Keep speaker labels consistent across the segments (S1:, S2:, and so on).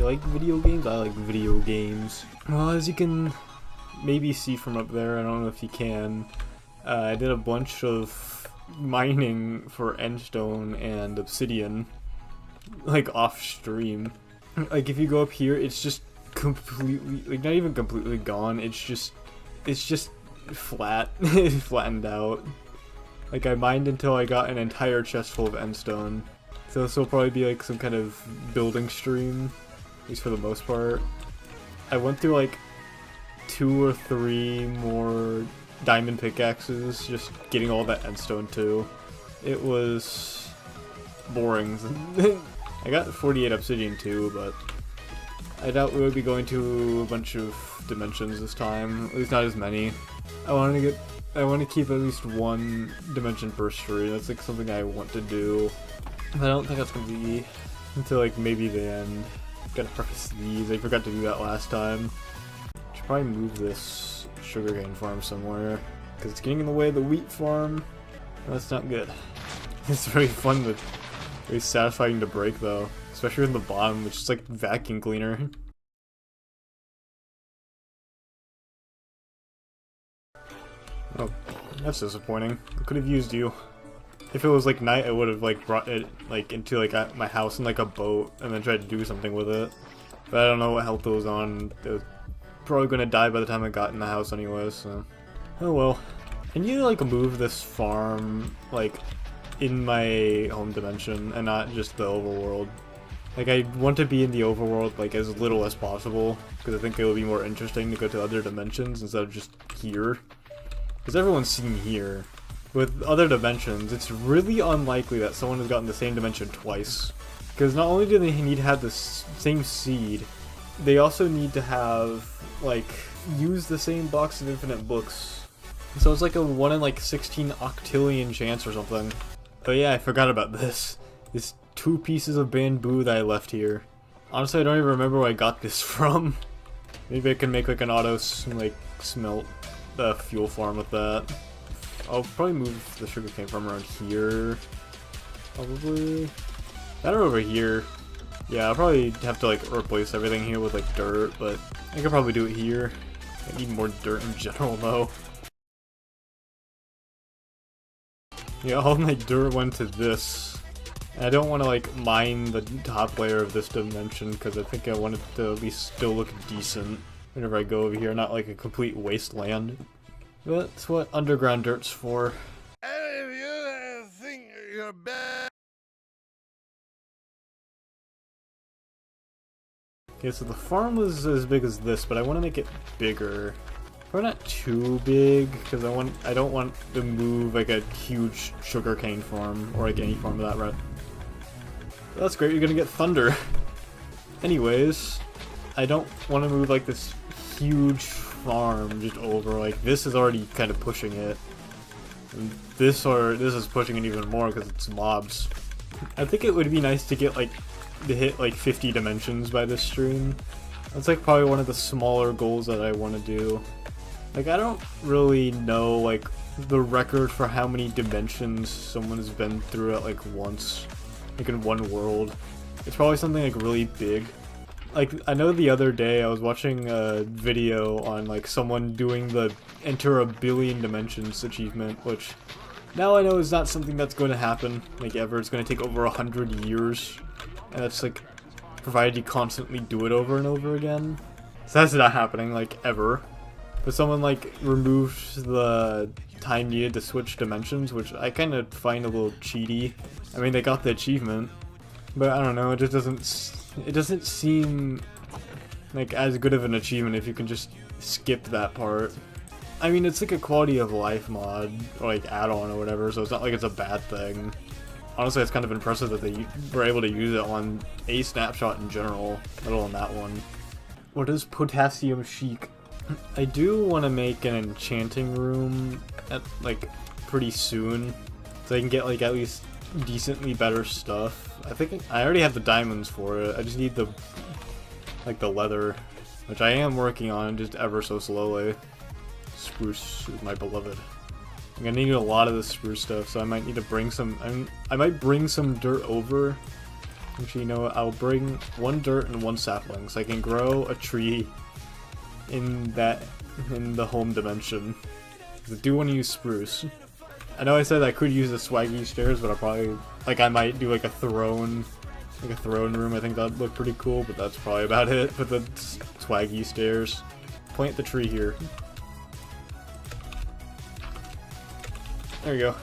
S1: like video games? I like video games. Well, as you can maybe see from up there, I don't know if you can, I did a bunch of mining for endstone and obsidian, like off stream. Like if you go up here, it's just completely, like not even completely gone, it's just flat, flattened out. Like I mined until I got an entire chest full of endstone. So this will probably be like some kind of building stream, at least for the most part. I went through like 2 or 3 more diamond pickaxes, just getting all that endstone too. It was boring. I got 48 obsidian too, but I doubt we would be going to a bunch of dimensions this time, at least not as many. I want to keep at least 1 dimension per stream. That's like something I want to do. I don't think that's gonna be until like maybe the end. Gotta harvest these. I forgot to do that last time. Should probably move this sugarcane farm somewhere because it's getting in the way of the wheat farm. That's not good. It's very fun, but very satisfying to break though, especially in the bottom, which is like vacuum cleaner. Oh, that's disappointing. I could have used you. If it was like night, I would have like brought it like into like my house in like a boat and then tried to do something with it. But I don't know what health it was on. It was probably gonna die by the time I got in the house anyway, so oh well. I need to like move this farm like in my home dimension and not just the overworld. Like I want to be in the overworld like as little as possible because I think it would be more interesting to go to other dimensions instead of just here. Because everyone's seen here. With other dimensions, it's really unlikely that someone has gotten the same dimension twice. Because not only do they need to have the same seed, they also need to have, like, use the same box of infinite books. So it's like a 1 in like 16 octillion chance or something. Oh yeah, I forgot about this. It's 2 pieces of bamboo that I left here. Honestly, I don't even remember where I got this from. Maybe I can make like an auto smelt fuel farm with that. I'll probably move the sugarcane farm around here. Probably. That or over here. Yeah, I'll probably have to like replace everything here with like dirt, but I could probably do it here. I need more dirt in general though. Yeah, all my dirt went to this. And I don't want to like mine the top layer of this dimension because I think I want it to at least still look decent whenever I go over here, not like a complete wasteland. That's what underground dirt's for.
S2: And if you think you're bad.
S1: Okay, so the farm was as big as this, but I want to make it bigger. Probably not too big, because I don't want to move like a huge sugarcane farm, or like any farm of that, right? That's great, you're gonna get thunder. Anyways, I don't want to move like this huge farm just over, like this is already kind of pushing it. And this is pushing it even more because it's mobs. I think it would be nice to get like to hit like 50 dimensions by this stream. That's like probably one of the smaller goals that I want to do. Like I don't really know like the record for how many dimensions someone has been through at like once, like in one world. It's probably something like really big. Like, I know the other day I was watching a video on, like, someone doing the enter a billion dimensions achievement, which now I know is not something that's going to happen, like, ever. It's going to take over 100 years, and that's, like, provided you constantly do it over and over again. So that's not happening, like, ever. But someone, like, removed the time needed to switch dimensions, which I kind of find a little cheaty. I mean, they got the achievement, but I don't know, it just doesn't seem like as good of an achievement if you can just skip that part. I mean, it's like a quality of life mod, or like add-on or whatever, so it's not like it's a bad thing. Honestly, it's kind of impressive that they were able to use it on a snapshot in general, let alone that one. What is potassium chic? I do want to make an enchanting room at like pretty soon, so I can get like at least decently better stuff. I think I already have the diamonds for it. I just need the leather, which I am working on just ever so slowly. Spruce is my beloved. I'm gonna need a lot of the spruce stuff, so I might need to bring some. I might bring some dirt over Actually, you know what? I'll bring 1 dirt and 1 sapling, so I can grow a tree in the home dimension. I do want to use spruce. I know I said I could use the swaggy stairs, but I'll probably, like, I might do like a throne room. I think that'd look pretty cool, but that's probably about it. Put the swaggy stairs. Plant the tree here. There you go.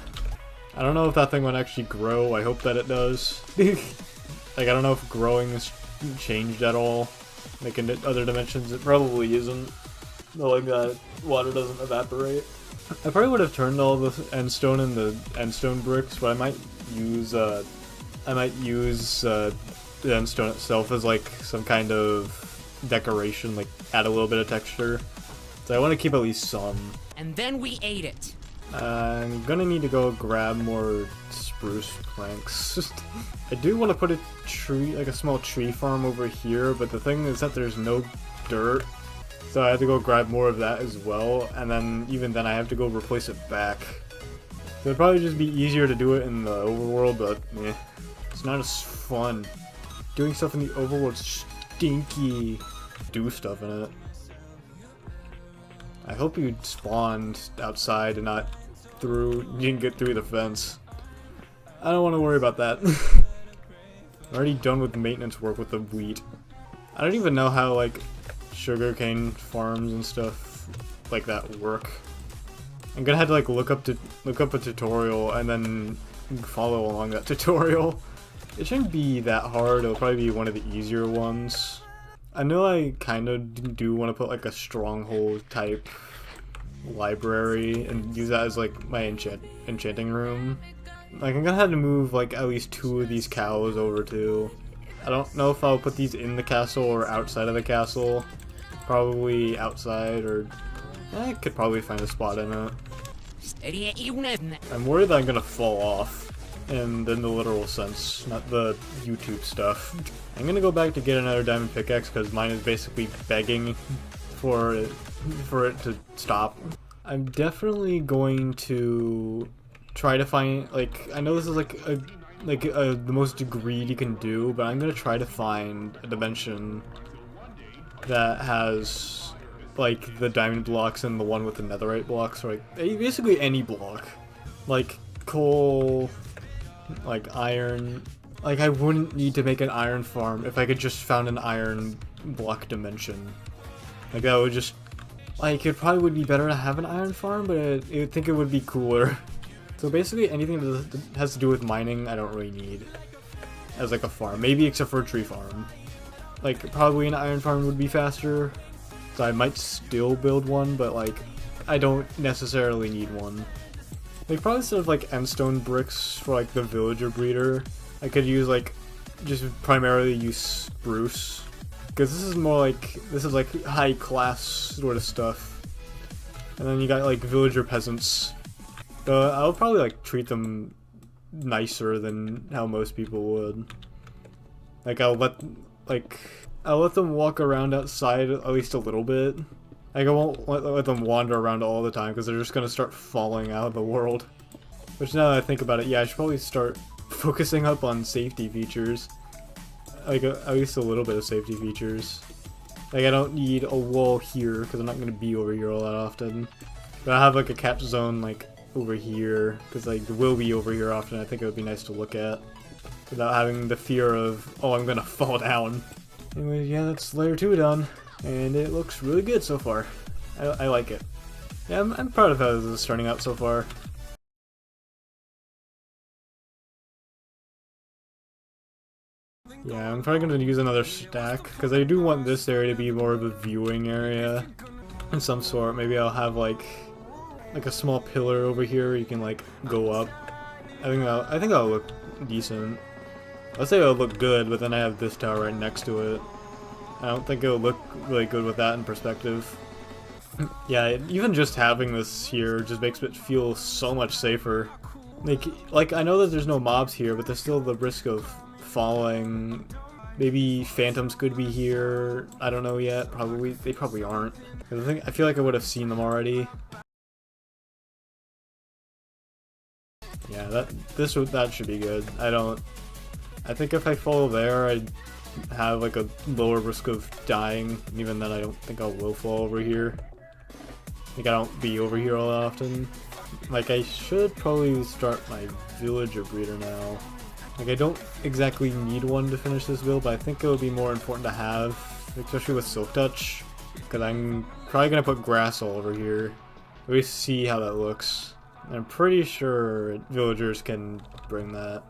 S1: I don't know if that thing would actually grow. I hope that it does. Like, I don't know if growing has changed at all. Like in other dimensions, it probably isn't. Like that water doesn't evaporate. I probably would have turned all the endstone into endstone bricks, but I might use the endstone itself as like some kind of decoration, like add a little bit of texture. So I want to keep at least some.
S3: And then we ate it.
S1: I'm gonna need to go grab more spruce planks. I do want to put a tree, like a small tree farm over here, but the thing is that there's no dirt. So I have to go grab more of that as well, and then even then I have to go replace it back. So it'd probably just be easier to do it in the overworld, but eh, it's not as fun. Doing stuff in the overworld's stinky. Do stuff in it. I hope you spawned outside and not through. You didn't get through the fence. I don't want to worry about that. I'm already done with the maintenance work with the wheat. I don't even know how like sugarcane farms and stuff like that work. I'm gonna have to like look up a tutorial and then follow along that tutorial. It shouldn't be that hard. It'll probably be one of the easier ones. I know I kind of do want to put like a stronghold type library and use that as like my enchanting room. Like I'm gonna have to move like at least 2 of these cows over too. I don't know if I'll put these in the castle or outside of the castle. Probably outside, or I could probably find a spot in it. I'm worried that I'm gonna fall off, and in the literal sense, not the YouTube stuff. I'm gonna go back to get another diamond pickaxe because mine is basically begging for it to stop. I'm definitely going to try to find, like, I know this is like the most greed you can do, but I'm gonna try to find a dimension that has like the diamond blocks and the one with the netherite blocks, or like basically any block, like coal, like iron. Like I wouldn't need to make an iron farm if I could just found an iron block dimension. Like that would just, like, it probably would be better to have an iron farm, but I think it would be cooler. So basically anything that has to do with mining I don't really need as like a farm, maybe except for a tree farm. Like probably an iron farm would be faster, so I might still build one, but like I don't necessarily need one. Like probably instead of like endstone bricks for like the villager breeder, I could use like just primarily use spruce, because this is more like, this is like high class sort of stuff. And then you got like villager peasants. I'll probably like treat them nicer than how most people would. Like I'll let them walk around outside at least a little bit. Like I won't let them wander around all the time because they're just gonna start falling out of the world. Which now that I think about it, yeah, I should probably start focusing up on safety features. Like at least a little bit of safety features. Like I don't need a wall here because I'm not gonna be over here all that often. But I have like a catch zone like over here because like will be over here often. I think it would be nice to look at without having the fear of, oh, I'm gonna fall down. Anyway, yeah, that's layer 2 done, and it looks really good so far. I like it. Yeah, I'm proud of how this is turning out so far. Yeah, I'm probably gonna use another stack, because I do want this area to be more of a viewing area of some sort. Maybe I'll have like a small pillar over here where you can like go up. I think that'll look decent. I'll say it'll look good, but then I have this tower right next to it. I don't think it'll look really good with that in perspective. Yeah, even just having this here just makes it feel so much safer. Like I know that there's no mobs here, but there's still the risk of falling. Maybe phantoms could be here. I don't know yet. They probably aren't. I feel like I would have seen them already. Yeah, that should be good. I think if I fall there, I'd have like a lower risk of dying. Even then, I don't think I will fall over here. Like, I don't be over here all that often. Like, I should probably start my villager breeder now. Like, I don't exactly need one to finish this build, but I think it would be more important to have, especially with Silk Touch, because I'm probably going to put grass all over here. At least see how that looks. And I'm pretty sure villagers can bring that.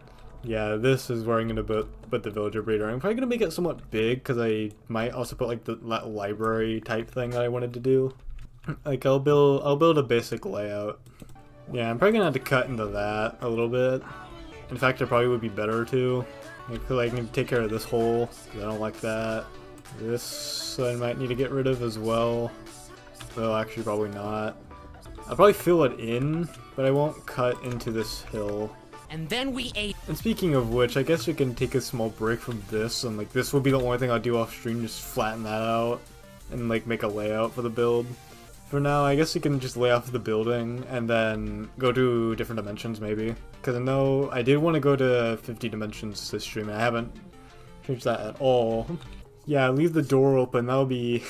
S1: Yeah, this is where I'm going to put the villager breeder. I'm probably going to make it somewhat big, because I might also put like that library type thing that I wanted to do. Like, I'll build a basic layout. Yeah, I'm probably going to have to cut into that a little bit. In fact, it probably would be better to. Because I can take care of this hole, because I don't like that. This I might need to get rid of as well. Well, actually probably not. I'll probably fill it in, but I won't cut into this hill.
S3: And then we ate.
S1: And speaking of which, I guess we can take a small break from this, and like this will be the only thing I'll do off stream, just flatten that out, and like make a layout for the build. For now, I guess we can just lay off the building, and then go to different dimensions maybe. Because I know I did want to go to 50 dimensions this stream, and I haven't changed that at all. Yeah, leave the door open, that'll be...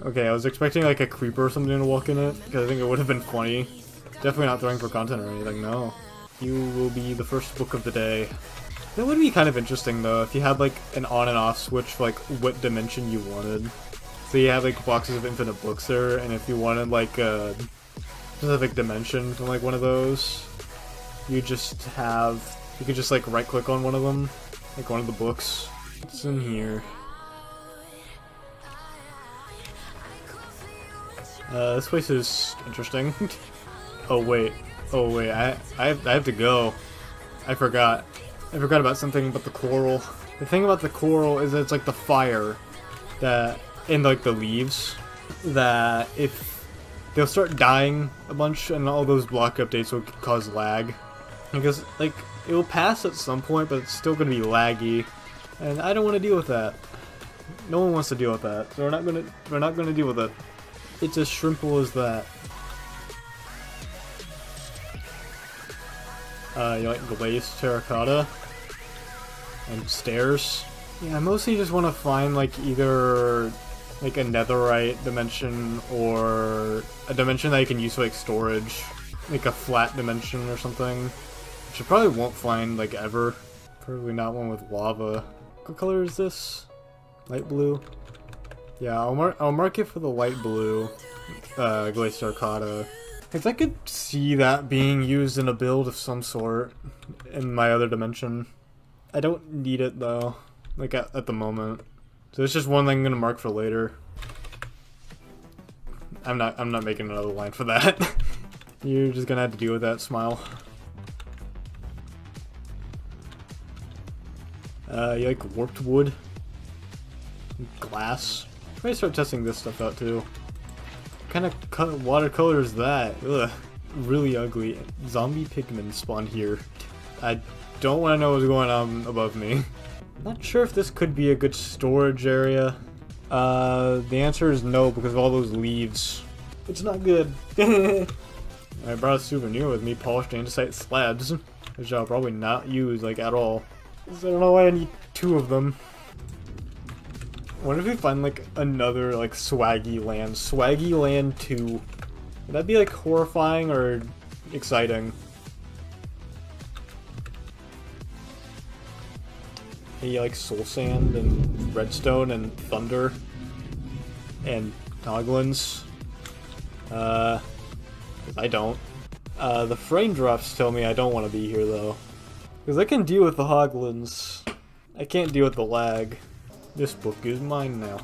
S1: Okay, I was expecting like a creeper or something to walk in it, because I think it would have been funny. Definitely not throwing for content or anything, no. You will be the first book of the day. That would be kind of interesting though, if you had like an on and off switch for like what dimension you wanted. So you have like boxes of infinite books there, and if you wanted like a specific dimension from like one of those, you could just like right click on one of them, like one of the books. It's in here. This place is interesting. Oh wait, I have to go. I forgot about something about the coral. The thing about the coral is that it's like the fire that in like the leaves, that if they'll start dying a bunch, and all those block updates will cause lag, because like it will pass at some point, but it's still going to be laggy, and I don't want to deal with that. No one wants to deal with that, so we're not gonna deal with it. It's as simple as that. You like glazed terracotta and stairs. Yeah, I mostly just want to find like either like a netherite dimension or a dimension that you can use for like storage, like a flat dimension or something, which I probably won't find like ever. Probably not one with lava. What color is this? Light blue? Yeah, I'll mark it for the light blue glazed terracotta. Because I could see that being used in a build of some sort in my other dimension. I don't need it though, like at the moment. So it's just one thing I'm gonna mark for later. I'm not making another line for that. You're just gonna have to deal with that, smile. You like warped wood? Glass? I'm gonna start testing this stuff out too. What kind of watercolor is that? Ugh, really ugly. Zombie pigmen spawned here. I don't want to know what's going on above me. Not sure if this could be a good storage area. The answer is no, because of all those leaves. It's not good. I brought a souvenir with me, polished andesite slabs, which I'll probably not use like at all. So I don't know why I need 2 of them. What if we find like another like Swaggy Land? Swaggy Land 2. Would that be like horrifying or exciting? Hey, like soul sand and redstone and thunder and noglins. I don't. The frame drops tell me I don't want to be here though, because I can deal with the hoglins. I can't deal with the lag. This book is mine now.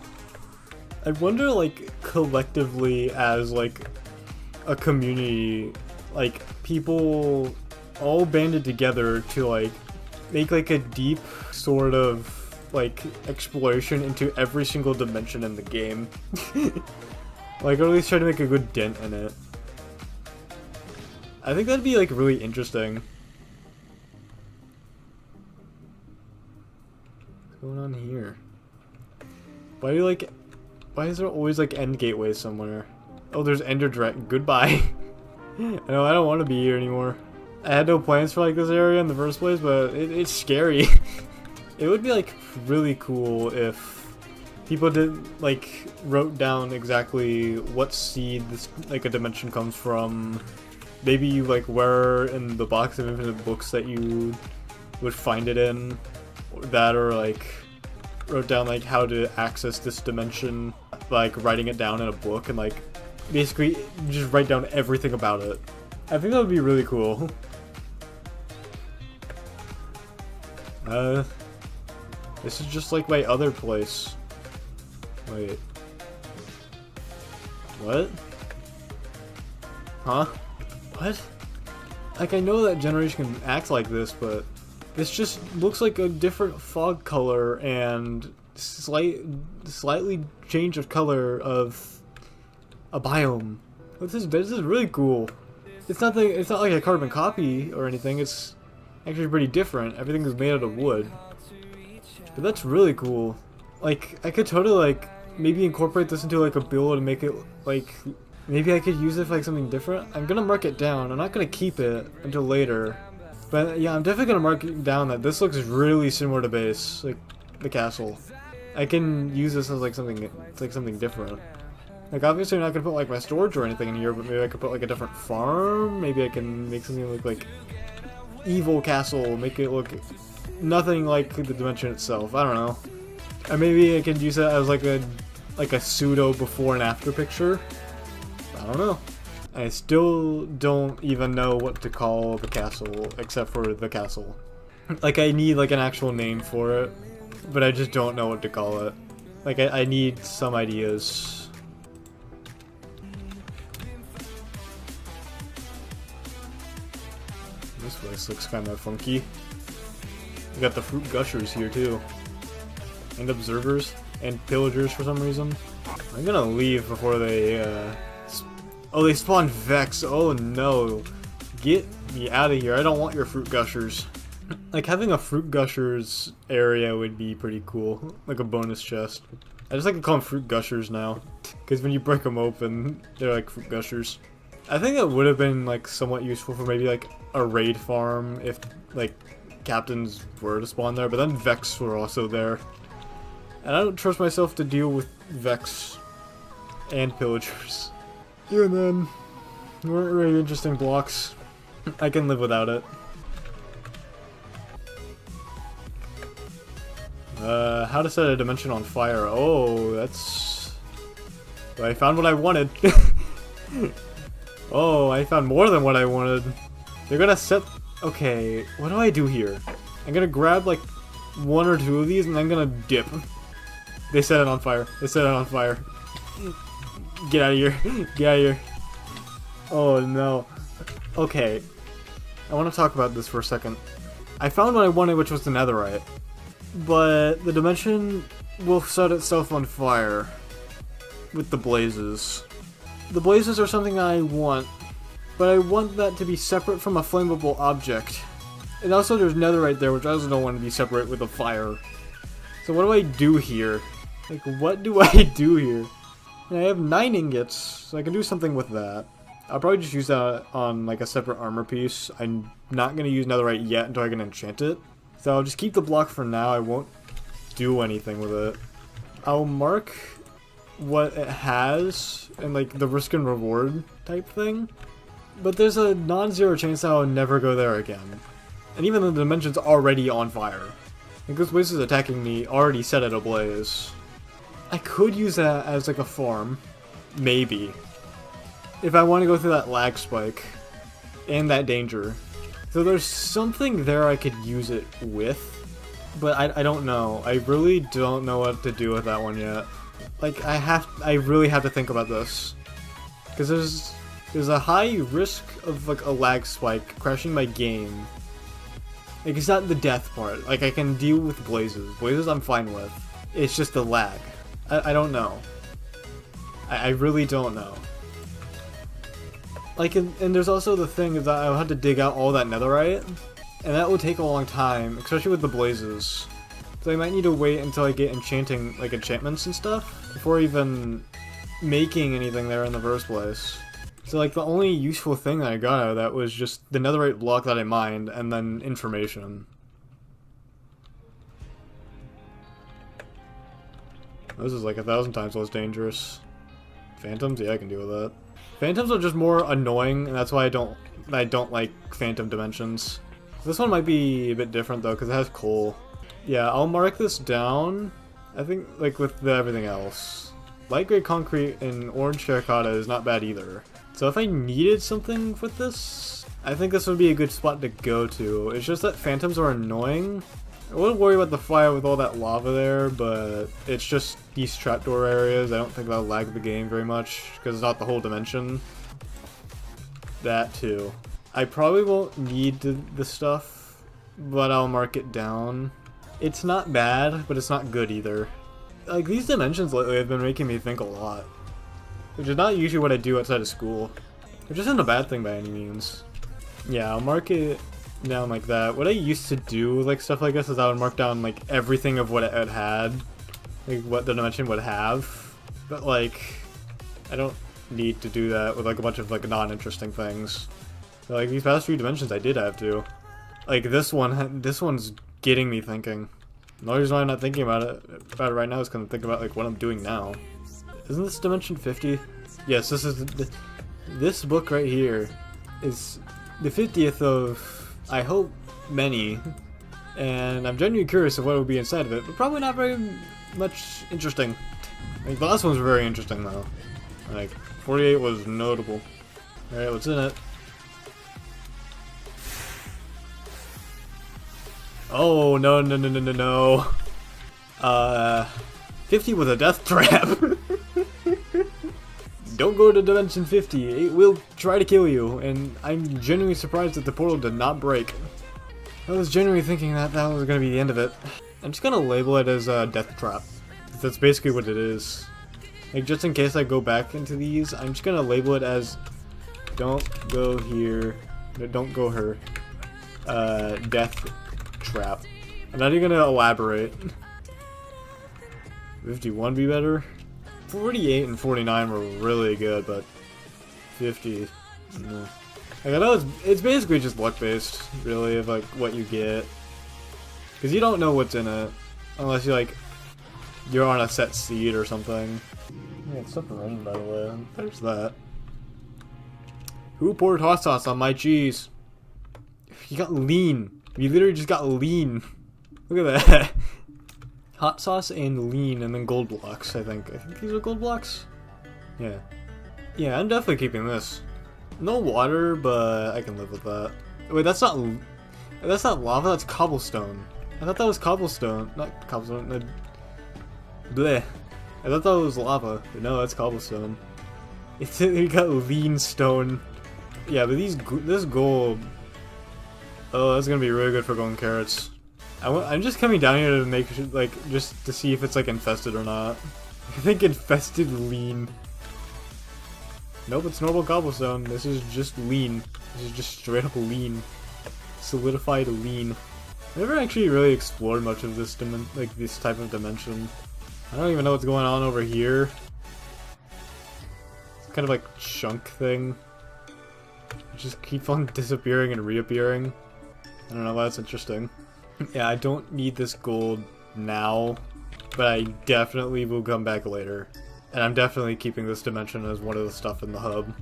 S1: I wonder, like, collectively as, like, a community, like, people all banded together to, like, make, like, a deep sort of, like, exploration into every single dimension in the game. Like, or at least try to make a good dent in it. I think that'd be, like, really interesting. What's going on here? Why is there always like end gateway somewhere? Oh, there's Ender Dragon. Goodbye. No, I don't want to be here anymore. I had no plans for like this area in the first place, but it's scary. It would be like really cool if people did like wrote down exactly what seed this like a dimension comes from. Maybe like where in the box of infinite books that you would find it in, that, or like wrote down like how to access this dimension, like writing it down in a book and like basically just write down everything about it. I think that would be really cool. This is just like my other place. Wait. What? Huh? What? Like, I know that generation can act like this, but this just looks like a different fog color and slightly change of color of a biome. This is really cool. It's not like a carbon copy or anything. It's actually pretty different. Everything is made out of wood. But that's really cool. Like, I could totally like maybe incorporate this into like a build and make it like, maybe I could use it for like something different. I'm gonna mark it down. I'm not gonna keep it until later. But yeah, I'm definitely gonna mark it down that this looks really similar to base, like the castle. I can use this as like something different. Like, obviously I'm not gonna put like my storage or anything in here, but maybe I could put like a different farm. Maybe I can make something look like evil castle, make it look nothing like the dimension itself. I don't know. Or maybe I can use it as like a pseudo before and after picture. I don't know. I still don't even know what to call the castle, except for the castle. Like, I need like an actual name for it, but I just don't know what to call it. Like, I need some ideas. This place looks kind of funky. We got the fruit gushers here too. And observers. And pillagers for some reason. I'm gonna leave before they, oh, they spawn Vex. Oh no. Get me out of here. I don't want your fruit gushers. Like, having a fruit gushers area would be pretty cool. Like a bonus chest. I just like to call them fruit gushers now. Because when you break them open, they're like fruit gushers. I think that would have been like somewhat useful for maybe like a raid farm if like captains were to spawn there, but then Vex were also there. And I don't trust myself to deal with Vex and pillagers. Even then, they weren't really interesting blocks. I can live without it. How to set a dimension on fire. Oh, that's... I found what I wanted. Oh, I found more than what I wanted. They're gonna set... Okay, what do I do here? I'm gonna grab like one or two of these and I'm gonna dip. They set it on fire. They set it on fire. Get out of here. Get out of here. Oh no. Okay. I want to talk about this for a second. I found what I wanted, which was the netherite. But the dimension will set itself on fire with the blazes. The blazes are something I want, but I want that to be separate from a flammable object. And also there's netherite there, which I also don't want to be separate with a fire. So what do I do here? Like, what do I do here? And I have 9 ingots, so I can do something with that. I'll probably just use that on like a separate armor piece. I'm not going to use netherite yet until I can enchant it. So I'll just keep the block for now. I won't do anything with it. I'll mark what it has and like the risk and reward type thing. But there's a non-zero chance that I'll never go there again. And even the dimension's already on fire. Like, this place is attacking me already set it ablaze. I could use that as like a farm. Maybe. If I want to go through that lag spike. And that danger. So there's something there I could use it with. But I don't know. I really don't know what to do with that one yet. Like, I really have to think about this. Because there's a high risk of like a lag spike crashing my game. Like, it's not the death part. Like, I can deal with blazes. Blazes I'm fine with. It's just the lag. I don't know. I really don't know. Like, and there's also the thing is that I'll have to dig out all that netherite. And that will take a long time, especially with the blazes. So I might need to wait until I get enchanting, like, enchantments and stuff before even making anything there in the first place. So like the only useful thing that I got out of that was just the netherite block that I mined, and then information. This is like 1,000 times less dangerous. Phantoms? Yeah, I can deal with that. Phantoms are just more annoying, and that's why I don't like phantom dimensions. This one might be a bit different though, because it has coal. Yeah, I'll mark this down. I think like with everything else. Light gray concrete and orange terracotta is not bad either. So if I needed something with this, I think this would be a good spot to go to. It's just that phantoms are annoying. I wouldn't worry about the fire with all that lava there, but it's just these trapdoor areas. I don't think that'll lag the game very much, because it's not the whole dimension. That too. I probably won't need the stuff, but I'll mark it down. It's not bad, but it's not good either. Like, these dimensions lately have been making me think a lot. Which is not usually what I do outside of school. Which isn't a bad thing by any means. Yeah, I'll mark it down like that. What I used to do with like stuff like this is I would mark down like everything of what it had. Like what the dimension would have. But like, I don't need to do that with like a bunch of like non-interesting things. So, like these past few dimensions I did have to. Like this one's getting me thinking. The only reason why I'm not thinking about it right now is because I'm thinking about like what I'm doing now. Isn't this dimension 50? Yes, this is this book right here is the 50th of, I hope, many. And I'm genuinely curious of what will be inside of it, but probably not very much interesting. Like the last one's very interesting though. Like 48 was notable. Alright, what's in it? Oh, no. 50 was a death trap. Don't go to dimension 50. It will try to kill you, and I'm genuinely surprised that the portal did not break. I was genuinely thinking that was going to be the end of it. I'm just going to label it as a death trap. That's basically what it is. Like, just in case I go back into these, I'm just going to label it as don't go here, don't go her. Death trap. I'm not even gonna elaborate. 51 be better? 48 and 49 were really good, but 50, no. Like, I know it's basically just luck based, really, of like what you get. Because you don't know what's in it, unless you're on a set seed or something. Yeah, it's something raining, by the way. There's that. Who poured hot sauce on my cheese? You got lean. You literally just got lean. Look at that. Hot sauce and lean, and then gold blocks, I think. I think these are gold blocks? Yeah. Yeah, I'm definitely keeping this. No water, but I can live with that. Wait, that's not lava, that's cobblestone. I thought that was cobblestone. Not cobblestone, bleh. I thought that was lava, but no, that's cobblestone. You got lean stone. Yeah, but this gold... Oh, that's gonna be really good for golden carrots. I'm just coming down here to make sure, like, just to see if it's, like, infested or not. I think infested lean. Nope, it's normal cobblestone. This is just lean. This is just straight up lean. Solidified lean. I never actually really explored much of this this type of dimension. I don't even know what's going on over here. It's kind of like chunk thing. It just keeps on disappearing and reappearing. I don't know, that's interesting. Yeah, I don't need this gold now, but I definitely will come back later. And I'm definitely keeping this dimension as one of the stuff in the hub.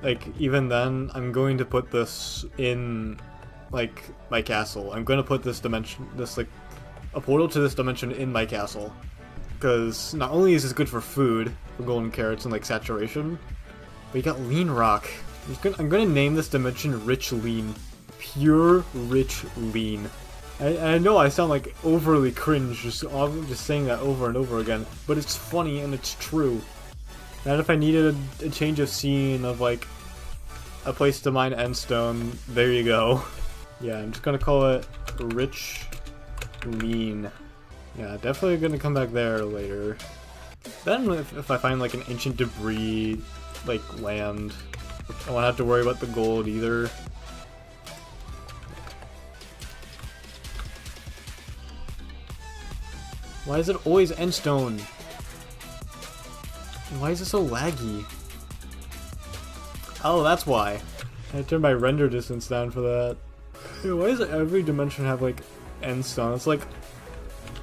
S1: Like, even then, I'm going to put this in, like, my castle. I'm going to put this dimension, a portal to this dimension in my castle. Because not only is this good for food, for golden carrots and, like, saturation, but you got lean rock. I'm going to name this dimension Rich Lean. Pure Rich Lean. I know I sound like overly cringe just saying that over and over again, but it's funny and it's true. And if I needed a change of scene of like a place to mine endstone, there you go. Yeah, I'm just gonna call it Rich Lean. Yeah, definitely gonna come back there later. Then if I find like an ancient debris like land, I won't have to worry about the gold either. Why is it always endstone? Why is it so laggy? Oh, that's why. I turned my render distance down for that. Hey, why does every dimension have, like, end stone? It's like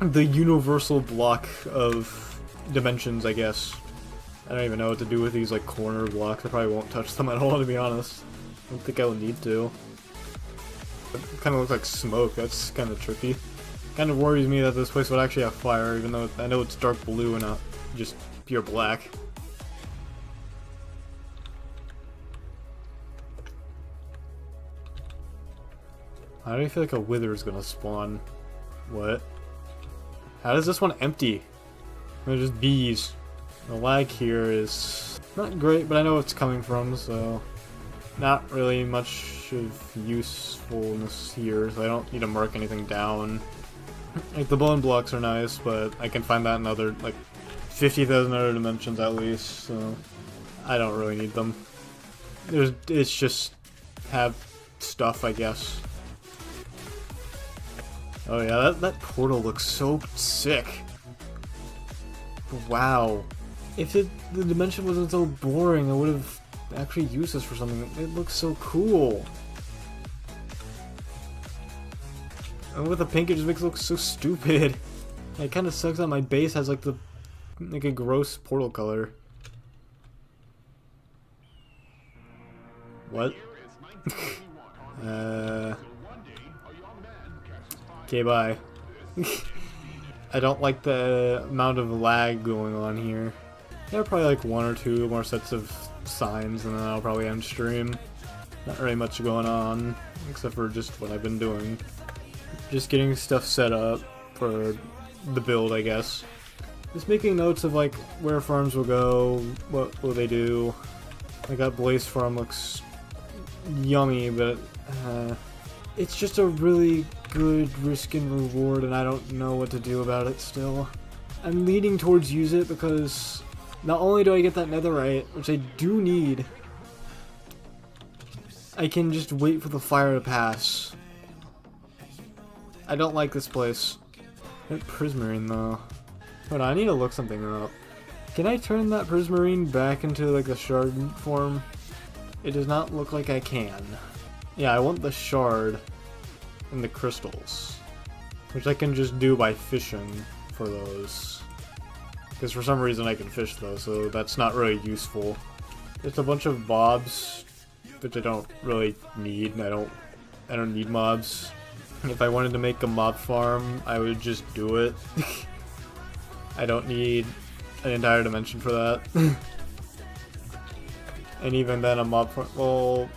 S1: the universal block of dimensions, I guess. I don't even know what to do with these, like, corner blocks. I probably won't touch them at all, to be honest. I don't think I will need to. It kind of looks like smoke. That's kind of tricky. Kind of worries me that this place would actually have fire, even though I know it's dark blue and not just pure black. How do I feel like a wither is gonna spawn? What? How does this one empty? They're just bees. The lag here is not great, but I know where it's coming from, so not really much of usefulness here, so I don't need to mark anything down. Like, the bone blocks are nice, but I can find that in other, like, 50,000 other dimensions at least, so I don't really need them. It's just have stuff, I guess. Oh yeah, that portal looks so sick. Wow. If the dimension wasn't so boring, I would have actually used this for something. It looks so cool. And with the pink, it just makes it look so stupid. It kind of sucks that my base has like a gross portal color. What? Okay, bye. I don't like the amount of lag going on here. There are probably like 1 or 2 more sets of signs and then I'll probably end stream. Not really much going on, except for just what I've been doing. Just getting stuff set up for the build, I guess. Just making notes of like where farms will go, what will they do. Like that Blaze farm looks yummy, but it's just a really good risk and reward and I don't know what to do about it still. I'm leaning towards use it because not only do I get that netherite, which I do need, I can just wait for the fire to pass. I don't like this place. That prismarine though. Hold on, I need to look something up. Can I turn that prismarine back into like a shard form? It does not look like I can. Yeah, I want the shard and the crystals, which I can just do by fishing for those. Because for some reason I can fish those, so that's not really useful. Just a bunch of mobs, which I don't really need. I don't need mobs. If I wanted to make a mob farm, I would just do it. I don't need an entire dimension for that. And even then, a mob farm. Well,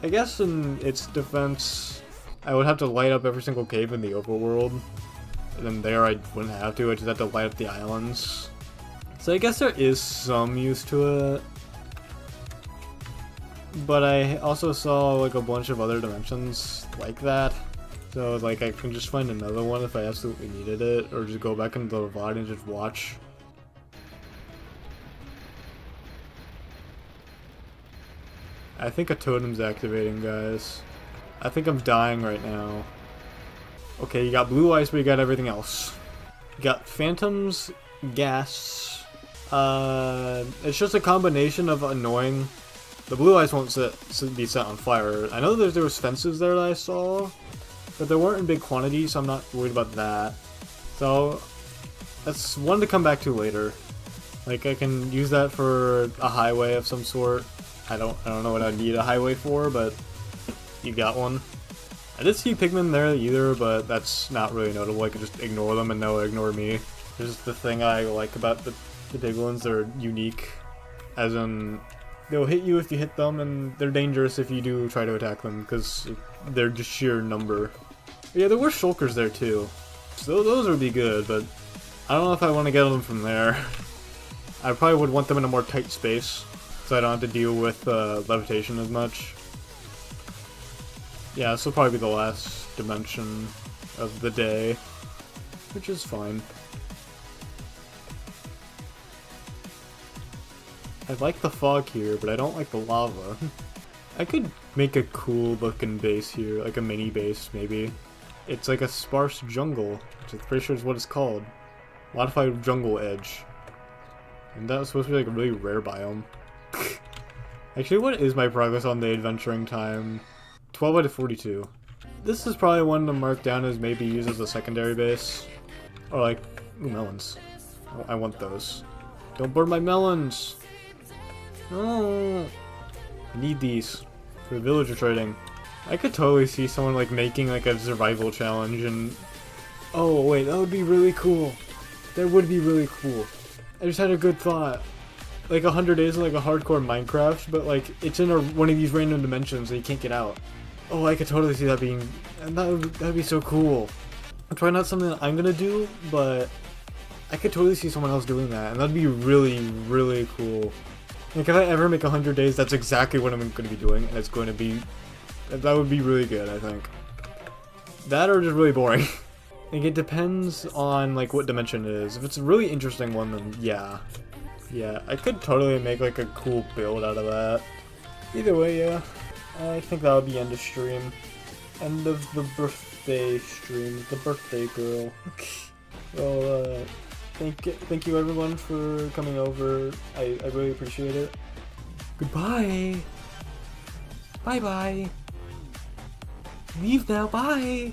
S1: I guess in its defense, I would have to light up every single cave in the overworld. And then there I wouldn't have to, I just have to light up the islands. So I guess there is some use to it. But I also saw like a bunch of other dimensions like that. So like I can just find another one if I absolutely needed it, or just go back into the VOD and just watch. I think a totem's activating, guys. I think I'm dying right now. Okay, you got blue ice, but you got everything else. You got phantoms, gas. It's just a combination of annoying. The blue ice won't be set on fire. I know there was fences there that I saw, but they weren't in big quantity, so I'm not worried about that. So that's one to come back to later. Like I can use that for a highway of some sort. I don't know what I need a highway for, but you got one. I did see pigmen there either, but that's not really notable. I can just ignore them and they'll ignore me. This is the thing I like about the big ones. They're unique, as in they'll hit you if you hit them, and they're dangerous if you do try to attack them because they're just sheer number. But yeah, there were shulkers there too, so those would be good, but I don't know if I want to get them from there. I probably would want them in a more tight space, so I don't have to deal with levitation as much. Yeah, this will probably be the last dimension of the day, which is fine. I like the fog here, but I don't like the lava. I could make a cool looking base here, like a mini base maybe. It's like a sparse jungle, which I'm pretty sure is what it's called. Modified jungle edge. And that was supposed to be like a really rare biome. Actually, what is my progress on the adventuring time? 12 out of 42. This is probably one to mark down as maybe used as a secondary base. Or like, ooh, melons. Oh, I want those. Don't burn my melons! No! I need these for villager trading. I could totally see someone like making like a survival challenge and... Oh wait, that would be really cool. That would be really cool. I just had a good thought. Like 100 days of like a hardcore Minecraft, but like it's in one of these random dimensions so you can't get out. Oh, I could totally see that being... And that'd be so cool. It's probably not something that I'm gonna do, but I could totally see someone else doing that, and that'd be really, really cool. Like if I ever make 100 days, that's exactly what I'm gonna be doing, and it's going to be... That would be really good, I think. That or just really boring. Like it depends on like what dimension it is. If it's a really interesting one, then yeah. Yeah, I could totally make like a cool build out of that. Either way, yeah. I think that would be end of stream. End of the birthday stream. The birthday girl. Well, thank you everyone for coming over. I really appreciate it. Goodbye. Bye bye. Leave now, bye.